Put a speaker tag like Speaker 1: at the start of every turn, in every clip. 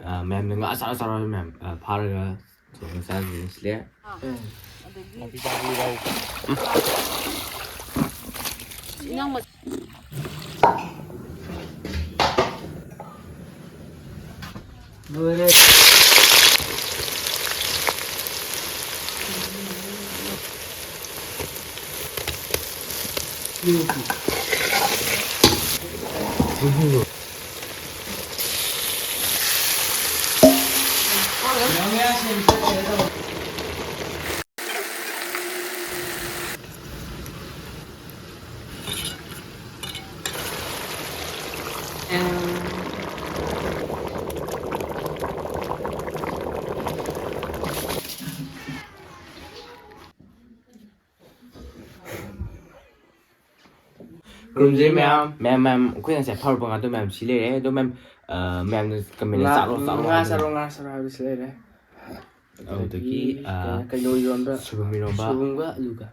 Speaker 1: ꯃꯌꯥꯝꯅ ꯉꯥ ꯑꯆꯥꯔ ꯃꯌꯥꯝ ꯐꯥꯔꯒ ꯊꯣꯡꯉ ꯆꯥꯗꯣꯏꯅꯤ ꯁꯤꯂꯦ
Speaker 2: 노래
Speaker 1: ꯀꯨꯝꯖꯩ ꯃꯌꯥꯝ ꯑꯩꯈꯣꯏ ꯉꯁꯥꯏ ꯐꯥꯎꯔꯛꯄ ꯉꯥꯛꯇ ꯃꯌꯥꯝ ꯁꯤ ꯂꯩꯔꯦ ꯑꯗꯣ ꯃꯌꯥꯝꯅ ꯀꯃꯦꯟꯗ ꯆꯥꯔꯣ
Speaker 2: ꯉꯥ ꯆꯥꯔꯣ ꯍꯥꯏꯕꯁꯤ ꯂꯩꯔꯦ
Speaker 1: ꯑꯗꯨꯗꯒꯤ
Speaker 2: ꯀꯩꯅꯣ ꯏꯔꯣꯟꯕ
Speaker 1: ꯁꯣꯏꯕꯨꯝ ꯏꯔꯣꯟꯕ
Speaker 2: ꯁꯣꯏꯕꯨꯝꯒ ꯑꯂꯨꯒ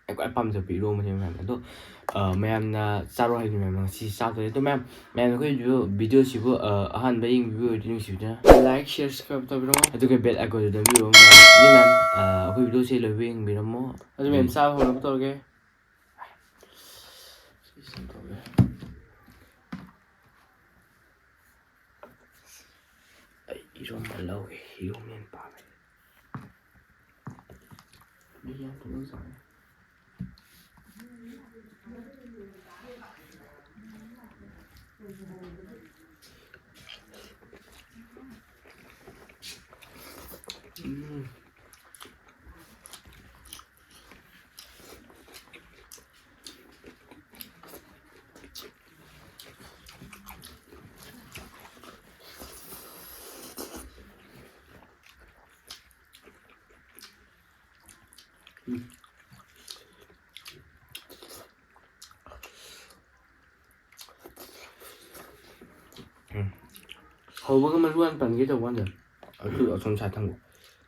Speaker 1: ꯑꯩ ꯈ꯭ꯋꯥꯏ ꯄꯥꯝꯖꯕ ꯏꯔꯣꯟꯕꯅꯦ ꯃꯌꯥꯝ ꯑꯗꯣ ꯃꯌꯥꯝꯅ ꯆꯥꯔꯣ ꯍꯥꯏꯕ ꯃꯌꯥꯝꯅ ꯉꯁꯤ ꯆꯥꯗꯣꯏꯅꯦ ꯑꯗꯣ ꯃꯌꯥꯝꯅ ꯑꯩꯈꯣꯏ ꯚꯤꯗꯤꯑꯣꯁꯤꯕꯨ ꯑꯍꯥꯟꯕ ꯌꯦꯡꯕꯤꯕ ꯑꯣꯏꯔꯗꯤ ꯅꯨꯡꯁꯤꯕꯤꯗꯨꯅ
Speaker 2: ꯂꯥꯏꯛ ꯁꯤꯌꯔ ꯁꯕꯁꯀ꯭ꯔꯥꯏꯕ ꯇꯧꯕꯤꯔꯝꯃꯣ
Speaker 1: ꯑꯗꯨꯒ ꯕꯦꯜ ꯑꯥꯏꯀꯣꯟꯁꯨ ꯅꯝꯕꯤꯔꯝꯃꯣ ꯃꯌꯥꯝ ꯑꯩꯈꯣꯏ ꯚꯤꯗꯤꯑꯣꯁꯤ ꯂꯣꯏꯕ ꯌꯦꯡꯕꯤꯔꯝꯃꯣ
Speaker 2: ꯑꯗꯨ ꯃꯌꯥꯝ ꯆꯥꯕ ꯍꯧꯅꯕ ꯇꯧꯔꯒꯦ
Speaker 1: ꯑꯩ ꯏꯔꯣꯝꯕ ꯂꯧꯒꯦ ꯏꯔꯣꯝꯕ ꯍꯦꯟꯅ ꯄꯥꯝꯃꯦ
Speaker 2: ꯍꯧꯕꯒ ꯃꯔꯨ ꯌꯥꯝ ꯄꯟꯒꯦ ꯇꯧꯕ ꯀꯥꯟꯗ
Speaker 1: ꯑꯗꯨ ꯑꯁꯣꯝ ꯁꯥꯏ ꯊꯝꯒꯣ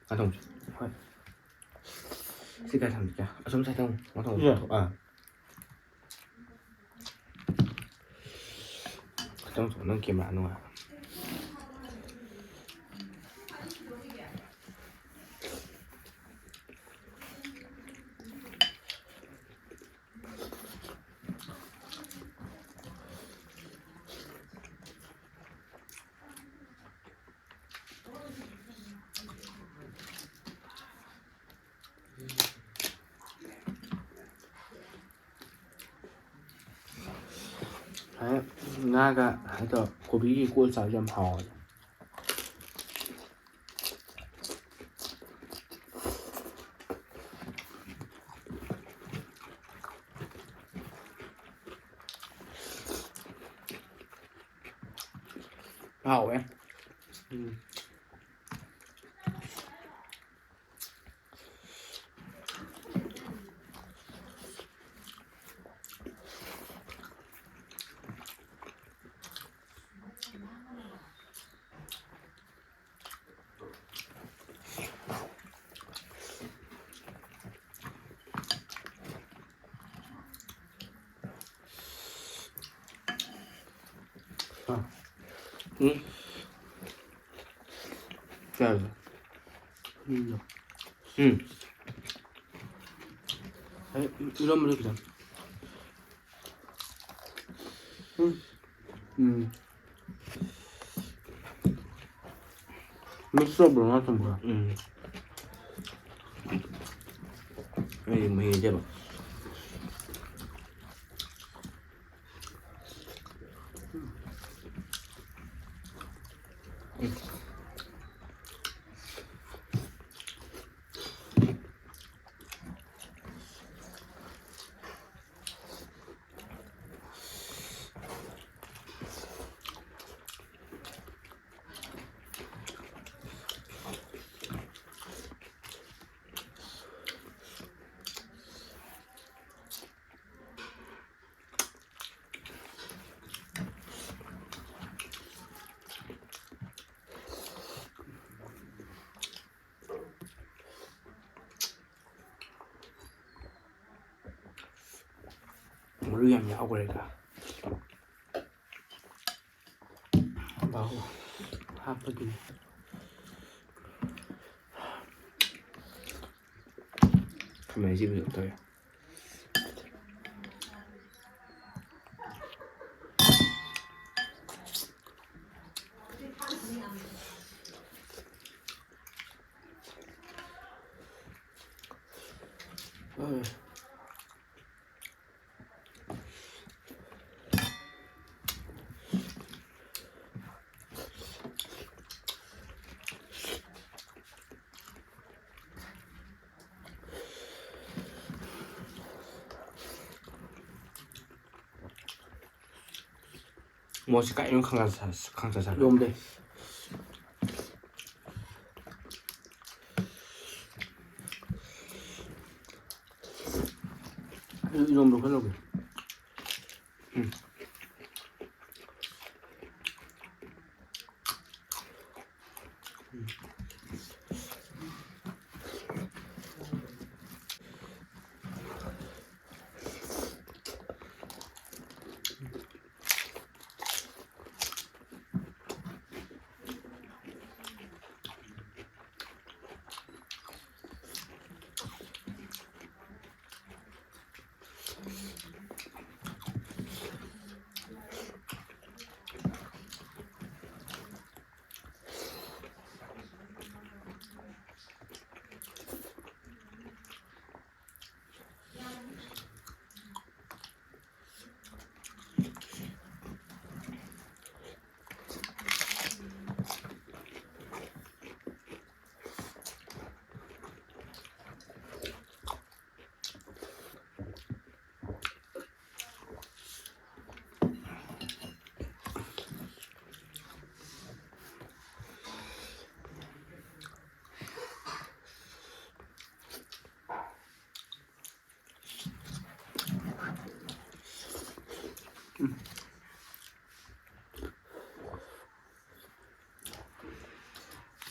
Speaker 1: ꯊꯝꯁꯤ
Speaker 2: ꯍꯣꯏ
Speaker 1: ꯁꯤ ꯀꯥꯏ ꯊꯝꯁꯤ ꯀꯌꯥ ꯑꯁꯣꯝ ꯁꯥꯏ ꯊꯝꯒꯣ ꯈꯤꯇꯪ ꯅꯪ ꯀꯦꯃꯦꯔꯥ ꯅꯨꯡꯉꯥꯏ
Speaker 2: ꯉꯥꯒ ꯍꯥꯏꯗꯣ ꯀꯣꯕꯤꯒꯤ ꯀꯣꯜ ꯆꯥꯕꯁꯨ ꯌꯥꯝ ꯍꯥꯎꯋꯦ ꯍꯥꯎꯋꯦ
Speaker 1: ꯆꯥꯔꯁꯦ
Speaker 2: 이러면 그냥 믹스업으로 나왔던 거야.
Speaker 1: 뭐 이제 봐.
Speaker 2: 물이 양 야구래가. ꯍꯥꯞꯄꯒꯤꯅꯤ
Speaker 1: ꯈꯥꯃꯦꯟ ꯑꯁꯤꯟꯕꯁꯨ ꯇꯧꯋꯦ ꯃꯣꯏꯁꯤ ꯀꯥꯏꯅꯣ ꯈꯪꯆ ꯆꯥꯔ
Speaker 2: ꯌꯣꯝꯗꯦ 이놈으로 하려고.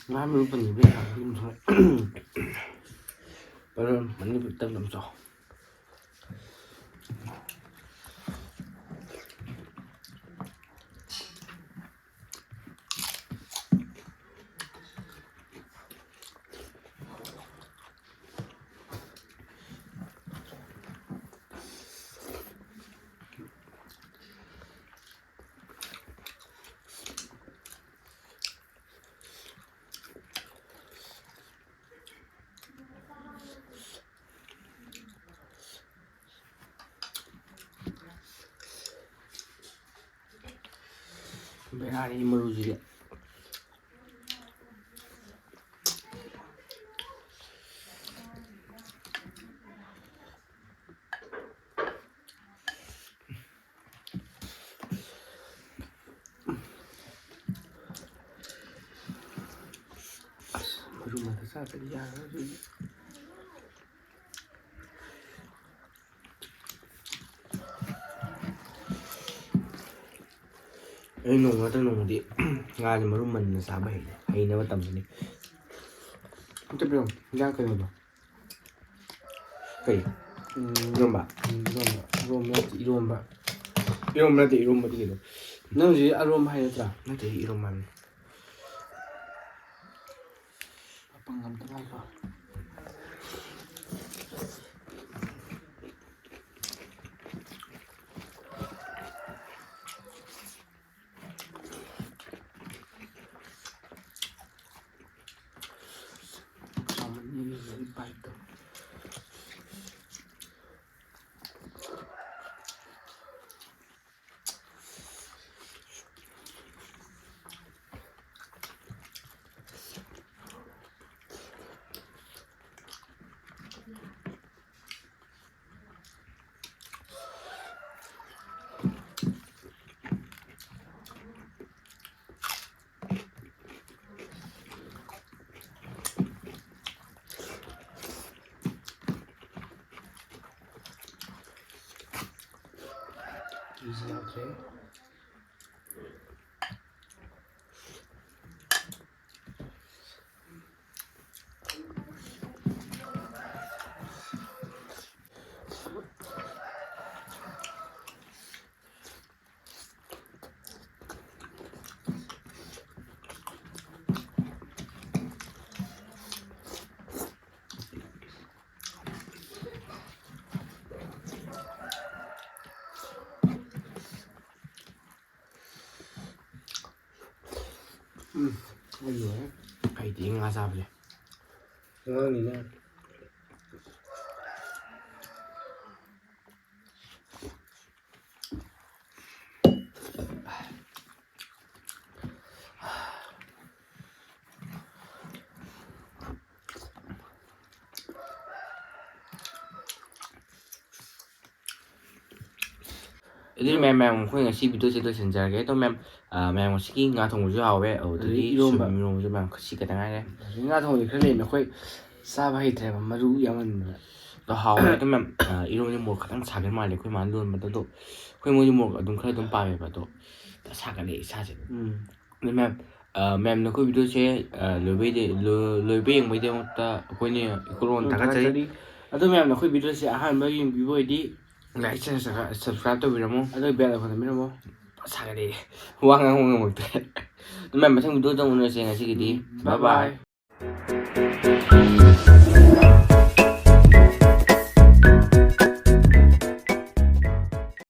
Speaker 2: Ngambil penibik lagi misalnya, baru penibik dalam so. Berani merujuk dia. Rumah saya tadi ya. Ấy nồng nó nồng đi ngai thì mà lúc mình xả bể hay nó tầm này không chấp được ra cây rồi cây rôm bạc rôm nó chỉ rôm mà đi được nó gì aroma hay là nó chỉ aroma bằng ngầm cái này rồi baik tuh. Easy okay. ꯑꯩ
Speaker 1: ꯑꯩꯗꯤ ꯉꯥ ꯆꯥꯕꯁꯦ
Speaker 2: ꯑꯉꯥꯡꯅꯤꯅ
Speaker 1: ꯑꯗꯨꯗꯤ ꯃꯌꯥꯝ ꯑꯩꯈꯣꯏ ꯉꯁꯤ ꯚꯤꯗꯤꯑꯣꯁꯦ ꯂꯣꯏꯁꯤꯟꯖꯔꯒꯦ ꯑꯗꯣ ꯃꯌꯥꯝ ꯉꯁꯤꯒꯤ ꯉꯥ ꯊꯣꯡꯕꯁꯨ ꯍꯥꯎꯋꯦ ꯑꯗꯨꯗꯒꯤ ꯏꯔꯣꯝꯕꯁꯨ ꯃꯌꯥꯝ ꯈꯁꯤ ꯈꯛꯇ ꯉꯥꯏꯔꯦ
Speaker 2: ꯉꯥ ꯊꯣꯡꯕꯗꯤ ꯈꯔ ꯂꯩꯅ ꯑꯩꯈꯣꯏ ꯆꯥꯕ ꯍꯩꯇ꯭ꯔꯦꯕ ꯃꯔꯨ ꯌꯥꯝꯃꯟꯕꯗ
Speaker 1: ꯑꯗꯣ ꯍꯥꯎꯋꯦ ꯑꯗꯣ ꯃꯌꯥꯝ ꯏꯔꯣꯝꯕꯁꯦ ꯃꯣꯔꯣꯛ ꯈꯤꯇꯪ ꯁꯥꯒꯠ ꯃꯥꯜꯂꯦ ꯑꯩꯈꯣꯏ ꯃꯥꯅ ꯂꯣꯟꯕꯗ ꯑꯗꯣ ꯑꯩꯈꯣꯏ ꯃꯣꯏꯁꯨ ꯃꯣꯔꯣꯛ ꯑꯗꯨꯝ ꯈꯔ ꯑꯗꯨꯝ ꯄꯥꯝꯃꯦꯕ ꯑꯗꯣ ꯁꯥꯒꯠꯂꯦ ꯏꯁꯥꯁꯦ ꯑꯗꯣ ꯃꯌꯥꯝꯅ ꯑꯩꯈꯣꯏ ꯚꯤꯗꯤꯑꯣꯁꯦ ꯂꯣꯏꯕ ꯌꯦꯡꯕꯩꯗꯃꯛꯇ ꯑꯩꯈꯣꯏꯅ ꯏꯈꯨꯔꯣꯟ ꯊꯥꯒꯠꯆꯔꯤ
Speaker 2: ꯑꯗꯣ ꯃꯌꯥꯝꯅ ꯑꯩꯈꯣꯏ ꯚꯤꯗꯤꯑꯣꯁꯦ ꯑꯍꯥꯟꯕ ꯌꯦꯡꯕꯤꯕ ꯑꯣꯏꯗꯤ
Speaker 1: ꯂꯥꯏꯛ ꯁꯕꯁꯀ꯭ꯔꯥꯏꯕ ꯇꯧꯕꯤꯔꯝꯃꯣ
Speaker 2: ꯑꯗꯨꯒ ꯕꯦꯜ ꯑꯩꯀꯣꯟ ꯅꯝꯕꯤꯔꯝꯃꯣ
Speaker 1: ꯁꯥꯒꯠꯂꯦ ꯋꯥ ꯉꯥꯡꯕ ꯉꯝꯃꯛꯇ꯭ꯔꯦ ꯑꯗꯨ ꯃꯌꯥꯝ ꯃꯊꯪ ꯚꯤꯗꯤꯑꯣꯗ ꯎꯅꯔꯁꯦ ꯉꯁꯤꯒꯤꯗꯤ ꯕꯥꯏ ꯕꯥꯏ